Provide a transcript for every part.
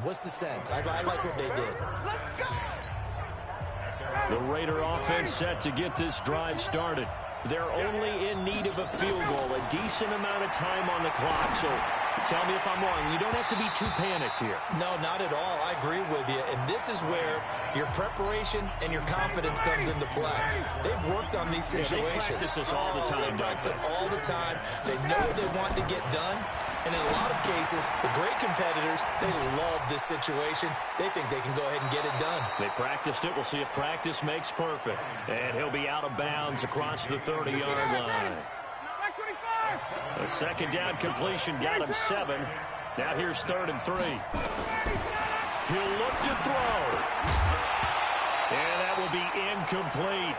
What's the sense? I like what they did. The Raider offense set to get this drive started. They're only in need of a field goal, a decent amount of time on the clock. So tell me if I'm wrong. You don't have to be too panicked here. No, not at all. I agree with you. And this is where your preparation and your confidence comes into play. They've worked on these situations. They practice this all the time. They practice it all the time. They know what they want to get done. And in a lot of cases, the great competitors, they love this situation. They think they can go ahead and get it done. They practiced it. We'll see if practice makes perfect. And he'll be out of bounds across the 30-yard line. A second down completion got him 7. Now here's 3rd and 3. He'll look to throw. And that will be incomplete.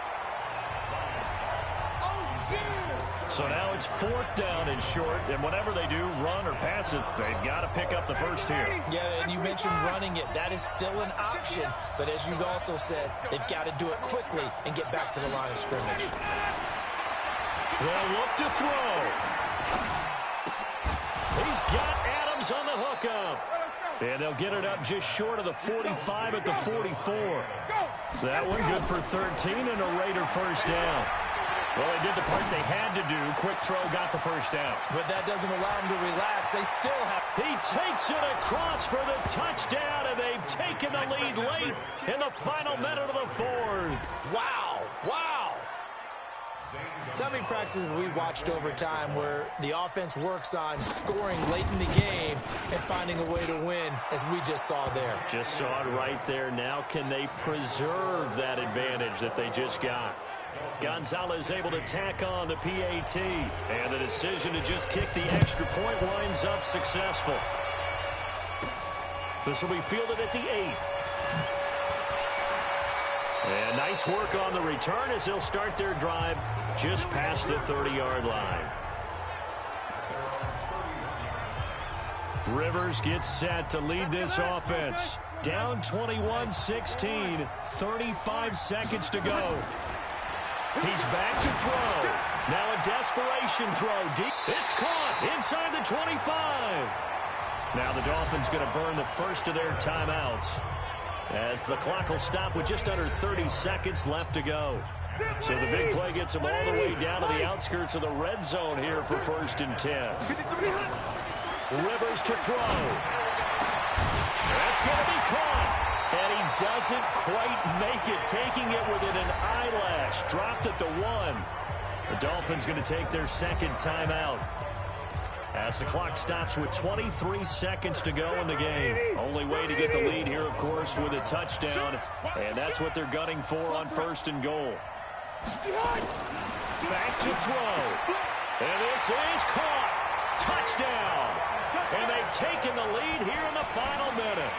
So now it's 4th down and short, and whatever they do, run or pass it, they've got to pick up the first here. Yeah, and you mentioned running it. That is still an option, but as you've also said, they've got to do it quickly and get back to the line of scrimmage. They'll look to throw. He's got Adams on the hookup. And they'll get it up just short of the 45 at the 44. That one good for 13 and a Raider first down. Well, they did the part they had to do. Quick throw got the first down. But that doesn't allow them to relax. They still have... He takes it across for the touchdown, and they've taken the lead late in the final minute of the 4th. Wow. Wow. So how many practices have we watched over time where the offense works on scoring late in the game and finding a way to win, as we just saw there? Just saw it right there. Now can they preserve that advantage that they just got? Gonzalez able to tack on the PAT. And the decision to just kick the extra point winds up successful. This will be fielded at the 8. And nice work on the return as they'll start their drive just past the 30-yard line. Rivers gets set to lead this offense. Down 21-16, 35 seconds to go. He's back to throw. Now a desperation throw. Deep. It's caught inside the 25. Now the Dolphins going to burn the first of their timeouts, as the clock will stop with just under 30 seconds left to go. So the big play gets them all the way down to the outskirts of the red zone here for 1st and 10. Rivers to throw. That's going to be caught. And he doesn't quite make it, taking it within an eyelash. Dropped at the 1. The Dolphins going to take their second timeout, as the clock stops with 23 seconds to go in the game. Only way to get the lead here, of course, with a touchdown. And that's what they're gunning for on 1st and goal. Back to throw. And this is caught. Touchdown. And they've taken the lead here in the final minute.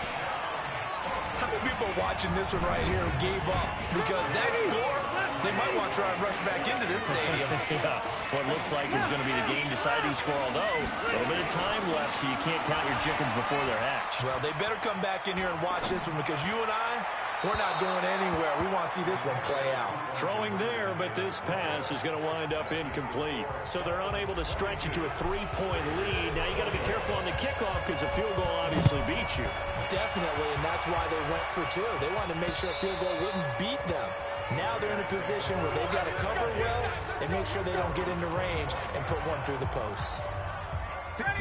How many people are watching this one right here who gave up? Because that score, they might want to try and rush back into this stadium. Yeah, what looks like is going to be the game-deciding score, although a little bit of time left, so you can't count your chickens before they're hatched. Well, they better come back in here and watch this one, because you and I, we're not going anywhere. We want to see this one play out. Throwing there, but this pass is going to wind up incomplete. So they're unable to stretch it to a 3-point lead. Now you got to be careful on the kickoff, because a field goal obviously beats you. Definitely, and that's why they went for 2. They wanted to make sure a field goal wouldn't beat them. Now they're in a position where they've got to cover well and make sure they don't get into range and put one through the posts.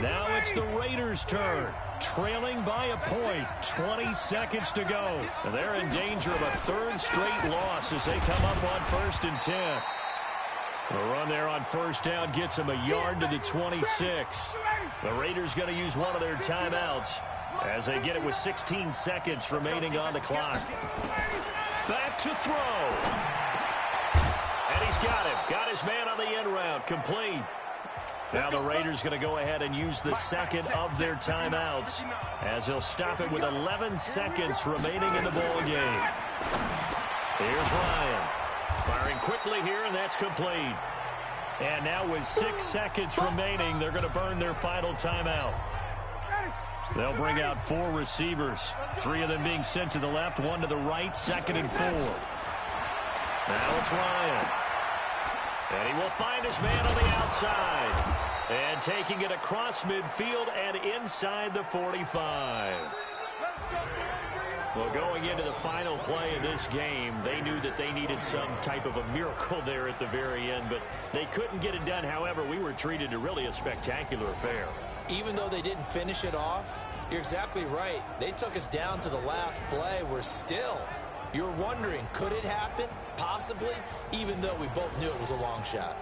Now it's the Raiders' turn. Trailing by a point, 20 seconds to go. And they're in danger of a 3rd straight loss as they come up on 1st and 10. The run there on 1st down gets them a yard to the 26. The Raiders going to use one of their timeouts as they get it with 16 seconds remaining on the clock. Back to throw. And he's got him. Got his man on the end route. Complete. Now the Raiders going to go ahead and use the second of their timeouts, as they'll stop it with 11 seconds remaining in the ball game. Here's Ryan. Firing quickly here, and that's complete. And now with 6 seconds remaining, they're going to burn their final timeout. They'll bring out 4 receivers, 3 of them being sent to the left, 1 to the right, 2nd and 4. Now it's Ryan. And he will find his man on the outside. And taking it across midfield and inside the 45. Well, going into the final play of this game, they knew that they needed some type of a miracle there at the very end, but they couldn't get it done. However, we were treated to really a spectacular affair. Even though they didn't finish it off, you're exactly right. They took us down to the last play. We're still, you're wondering, could it happen? Possibly, even though we both knew it was a long shot.